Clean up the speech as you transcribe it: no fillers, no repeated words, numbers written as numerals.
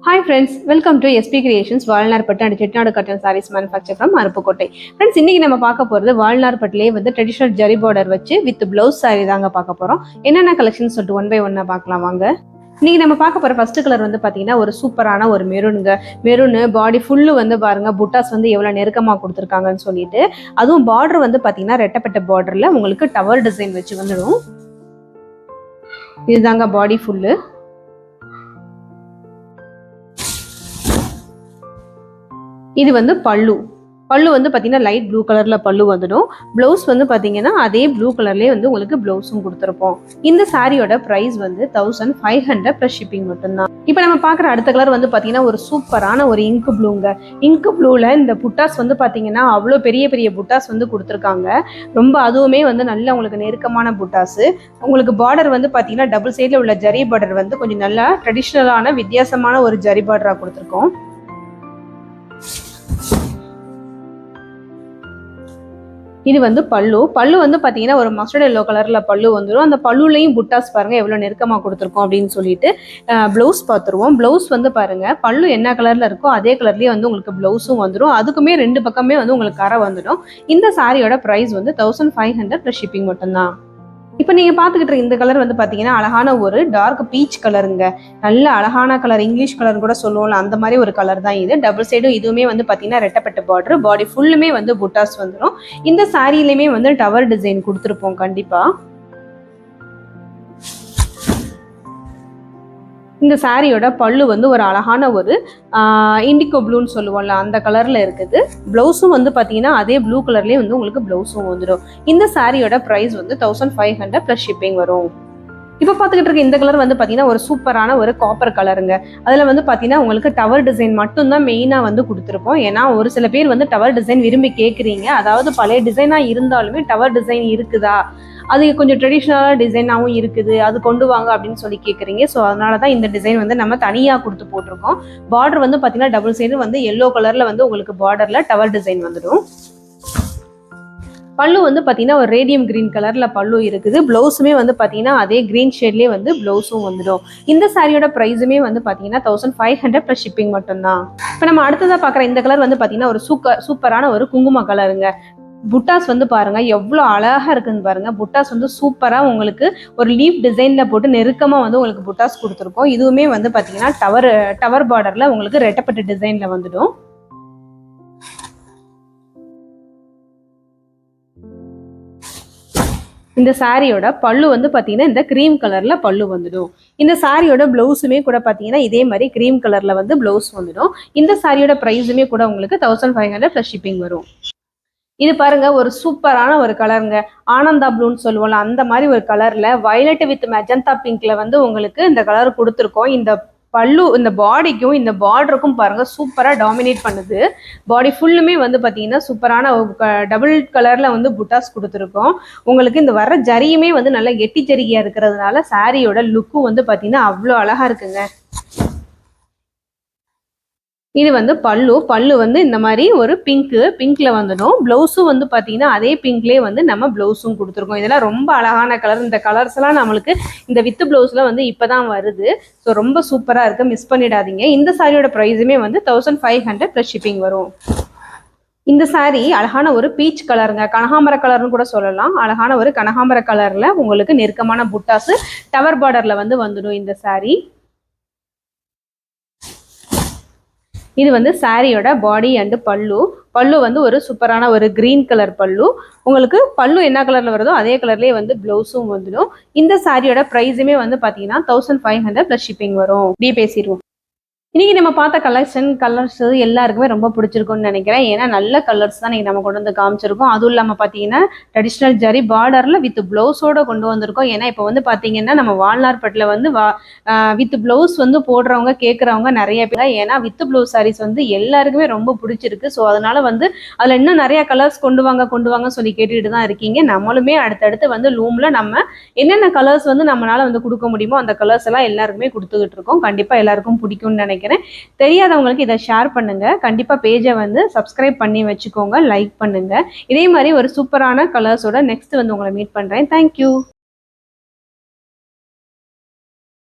Hi friends, welcome to SP Creations வால்நார்பட்டு and Chettinad cotton sarees manufacture from Aruppukottai. Friends, இன்னைக்கு நம்ம பார்க்க போறது வால்நார்பட்டுலயே வந்து ட்ரெடிஷனல் ஜரி பார்டர் வச்சு வித் ப்ளவுஸ் saree தாங்க பார்க்க போறோம். என்னென்ன கலெக்ஷன்ஸ் சொல்லிட்டு ஒன் பை ஒன்னா பார்க்கலாம் வாங்க. இன்னைக்கு நம்ம பார்க்க போற ஃபர்ஸ்ட் கலர் வந்து பாத்தீங்கன்னா ஒரு சூப்பரான ஒரு மெரூனுங்க. மெரூனு பாடி ஃபுல்லு வந்து பாருங்க புட்டாஸ் வந்து எவ்வளவு நெருக்கமா கொடுத்துருக்காங்கன்னு சொல்லிட்டு, அதுவும் பார்டர் வந்து பாத்தீங்கன்னா ரெட்டப்பட்ட பார்டர்ல உங்களுக்கு டவர் டிசைன் வச்சு வந்துடும். இதுதாங்க பாடி ஃபுல்லு. இது வந்து பல்லு வந்து பாத்தீங்கன்னா லைட் ப்ளூ கலர்ல பல்லு வந்துடும். பிளவுஸ் வந்து பாத்தீங்கன்னா அதே ப்ளூ கலர்லயே வந்து உங்களுக்கு பிளவுஸும் கொடுத்துருப்போம். இந்த சாரியோட பிரைஸ் வந்து 1500 பிளஸ் ஷிப்பிங் மட்டும்தான். இப்போ நம்ம பாக்குற அடுத்த கலர் வந்து பாத்தீங்கன்னா ஒரு சூப்பரான ஒரு இங்கு ப்ளூங்க. இங்கு ப்ளூல இந்த புட்டாஸ் வந்து பாத்தீங்கன்னா அவ்வளோ பெரிய பெரிய புட்டாஸ் வந்து கொடுத்துருக்காங்க. ரொம்ப அதுவுமே வந்து நல்ல உங்களுக்கு நெருக்கமான புட்டாஸ். உங்களுக்கு பார்டர் வந்து பாத்தீங்கன்னா டபுள் சைட்ல உள்ள ஜரி பார்டர் வந்து கொஞ்சம் நல்லா ட்ரெடிஷ்னலான வித்தியாசமான ஒரு ஜரி பார்டரா கொடுத்துருக்கோம். இது வந்து பல்லு வந்து பாத்தீங்கன்னா ஒரு மஸ்டர்ட் எல்லோ கலர்ல பல்லு வந்துடும். அந்த பல்லுலையும் புட்டாஸ் பாருங்க எவ்வளவு நெருக்கமா கொடுத்துருக்கோம் அப்படின்னு சொல்லிட்டு பிளவுஸ் பார்த்துருவோம். பிளவுஸ் வந்து பாருங்க பல்லு என்ன கலர்ல இருக்கோ அதே கலர்லயே வந்து உங்களுக்கு பிளவுஸும் வந்துடும். அதுக்குமே ரெண்டு பக்கமே வந்து உங்களுக்கு கரை வந்துடும். இந்த சாரியோட பிரைஸ் வந்து 1500 பிளஸ் ஷிப்பிங் மட்டும்தான். இப்போ நீங்க பாத்துக்கிட்டு இந்த கலர் வந்து பாத்தீங்கன்னா அழகான ஒரு டார்க் பீச் கலருங்க. நல்ல அழகான கலர், இங்கிலீஷ் கலர் கூட சொல்லுவோம்ல, அந்த மாதிரி ஒரு கலர் தான் இது. டபுள் சைடும் இதுவுமே வந்து பாத்தீங்கன்னா ரெட்டப்பட்ட பார்டர், பாடி ஃபுல்லுமே வந்து புட்டாஸ் வந்துடும். இந்த சாரியிலுமே வந்து டவர் டிசைன் கொடுத்துருப்போம் கண்டிப்பா. இந்த சாரியோட பல்லு வந்து ஒரு அழகான ஒரு இண்டிகோ ப்ளூன்னு சொல்லுவோம்ல அந்த கலர்ல இருக்குது. பிளவுஸும் வந்து பாத்தீங்கன்னா அதே ப்ளூ கலர்லயே வந்து உங்களுக்கு பிளவுஸும் வந்துடும். இந்த சாரியோட பிரைஸ் வந்து 1500 பிளஸ் ஷிப்பிங் வரும். இப்போ பார்த்துக்கிட்டு இருக்க இந்த கலர் வந்து பார்த்தீங்கன்னா ஒரு சூப்பரான ஒரு காப்பர் கலருங்க. அதில் வந்து பார்த்தீங்கன்னா உங்களுக்கு டவர் டிசைன் மட்டும்தான் மெயினாக வந்து கொடுத்துருப்போம். ஏன்னா ஒரு சில பேர் வந்து டவர் டிசைன் விரும்பி கேட்குறீங்க. அதாவது பழைய டிசைனாக இருந்தாலுமே டவர் டிசைன் இருக்குதா, அது கொஞ்சம் ட்ரெடிஷ்னலான டிசைனாகவும் இருக்குது, அது கொண்டு வாங்க அப்படின்னு சொல்லி கேட்குறீங்க. ஸோ அதனால தான் இந்த டிசைன் வந்து நம்ம தனியாக கொடுத்து போட்டிருக்கோம். பார்டர் வந்து பார்த்தீங்கன்னா டபுள் சைடு வந்து எல்லோ கலரில் வந்து உங்களுக்கு பார்டரில் டவர் டிசைன் வந்துடும். பல்லு வந்து பார்த்தீங்கன்னா ஒரு ரேடியம் கிரீன் கலரில் பல்லு இருக்குது. ப்ளவுஸுமே வந்து பார்த்தீங்கன்னா அதே கிரீன் ஷேட்லேயே வந்து ப்ளவுஸும் வந்துடும். இந்த சாரியோட ப்ரைஸுமே வந்து பார்த்தீங்கன்னா 1500 ப்ளஸ் ஷிப்பிங் மட்டும்தான். இப்போ நம்ம அடுத்ததாக பார்க்குற இந்த கலர் வந்து பார்த்தீங்கன்னா ஒரு சூப்பரான ஒரு குங்கும கலருங்க. புட்டாஸ் வந்து பாருங்க எவ்வளோ அழகா இருக்குன்னு பாருங்க. புட்டாஸ் வந்து சூப்பரா உங்களுக்கு ஒரு லீஃப் டிசைன்ல போட்டு நெருக்கமா வந்து உங்களுக்கு புட்டாஸ் கொடுத்துருக்கோம். இதுவுமே வந்து பாத்தீங்கன்னா டவர் பார்டர்ல உங்களுக்கு ரெட்டப்பட்ட டிசைன்ல வந்துடும். இந்த சாரியோட பல்லு வந்து பாத்தீங்கன்னா இந்த கிரீம் கலர்ல பல்லு வந்துடும். இந்த சாரியோட பிளவுஸுமே கூட பாத்தீங்கன்னா இதே மாதிரி கிரீம் கலர்ல வந்து பிளவுஸ் வந்துடும். இந்த சாரியோட பிரைஸுமே கூட உங்களுக்கு 1500 பிளஸ் ஷிப்பிங் வரும். இது பாருங்க ஒரு சூப்பரான ஒரு கலருங்க. ஆனந்தா ப்ளூன்னு சொல்லுவோம்ல அந்த மாதிரி ஒரு கலர்ல வயலட் வித் மெஜந்தா பிங்க்ல வந்து உங்களுக்கு இந்த கலர் கொடுத்துருக்கோம். இந்த பல்லு இந்த பாடிக்கும் இந்த பார்டருக்கும் பாருங்க சூப்பரா டாமினேட் பண்ணுது. பாடி ஃபுல்லுமே வந்து பாத்தீங்கன்னா சூப்பரான டபுள் கலர்ல வந்து புட்டாஸ் கொடுத்துருக்கோம். உங்களுக்கு இந்த வர்ற ஜரியுமே வந்து நல்ல கெட்டி ஜரிகையா இருக்கிறதுனால சாரியோட லுக்கும் வந்து பாத்தீங்கன்னா அவ்வளோ அழகா இருக்குங்க. இது வந்து பல்லு வந்து இந்த மாதிரி ஒரு பிங்க்ல வந்துடும். பிளவுஸும் வந்து பாத்தீங்கன்னா அதே பிங்க்லேயே வந்து நம்ம பிளவுஸும் கொடுத்துருக்கோம். இதெல்லாம் ரொம்ப அழகான கலர். இந்த கலர்ஸ் எல்லாம் நம்மளுக்கு இந்த வித் பிளவுஸ்ல வந்து இப்பதான் வருது. ஸோ ரொம்ப சூப்பரா இருக்கு, மிஸ் பண்ணிடாதீங்க. இந்த சாரியோட ப்ரைஸுமே வந்து 1500 பிளஸ் ஷிப்பிங் வரும். இந்த சாரி அழகான ஒரு பீச் கலருங்க, கனகாம்பர கலர்னு கூட சொல்லலாம். அழகான ஒரு கனகாம்பர கலர்ல உங்களுக்கு நெருக்கமான புட்டாஸ் டவர் பார்டர்ல வந்து வந்துடும் இந்த சாரி. இது வந்து சாரியோட பாடி அண்ட் பல்லு வந்து ஒரு சூப்பரான ஒரு கிரீன் கலர் பல்லு. உங்களுக்கு பல்லு என்ன கலர்ல வருதோ அதே கலர்லயே வந்து பிளவுஸும் வந்துடும். இந்த சாரியோட பிரைஸுமே வந்து பாத்தீங்கன்னா 1500 பிளஸ் ஷிப்பிங் வரும். இப்படியே பேசிடுவோம். இன்னைக்கு நம்ம பார்த்த கலர்ஸ் எல்லாருக்குமே ரொம்ப பிடிச்சிருக்கும்னு நினைக்கிறேன். ஏன்னா நல்ல கலர்ஸ் தான் நம்ம கொண்டு வந்து காமிச்சிருக்கோம். அதுவும் இல்லாமல் பார்த்தீங்கன்னா ட்ரெடிஷ்னல் ஜரி பார்டர்ல வித் பிளவுஸோட கொண்டு வந்திருக்கோம். ஏன்னா இப்போ வந்து பார்த்தீங்கன்னா நம்ம வால்நார்பட்டில் வந்து வித் பிளவுஸ் வந்து போடுறவங்க கேட்குறவங்க நிறைய பேர். ஏன்னா வித் பிளவுஸ் சாரீஸ் வந்து எல்லாருக்குமே ரொம்ப பிடிச்சிருக்கு. ஸோ அதனால வந்து அதில் இன்னும் நிறைய கலர்ஸ் கொண்டு வாங்க சொல்லி கேட்டுட்டு தான் இருக்கீங்க. நம்மளுமே அடுத்தடுத்து வந்து லூம்ல நம்ம என்னென்ன கலர்ஸ் வந்து நம்மளால வந்து கொடுக்க முடியுமோ அந்த கலர்ஸ் எல்லாம் எல்லாருக்குமே கொடுத்துக்கிட்டு இருக்கோம். கண்டிப்பாக எல்லாருக்கும் பிடிக்கும்னு நினைக்கிறேன். தெரியாதவங்களுக்கு இதை ஷேர் பண்ணுங்க. கண்டிப்பா பேஜை வந்து சப்ஸ்கிரைப் பண்ணி வச்சுக்கோங்க, லைக் பண்ணுங்க. இதே மாதிரி ஒரு சூப்பரான கலர்ஸோட நெக்ஸ்ட் வந்து உங்களை மீட் பண்றேன். தேங்க்யூ.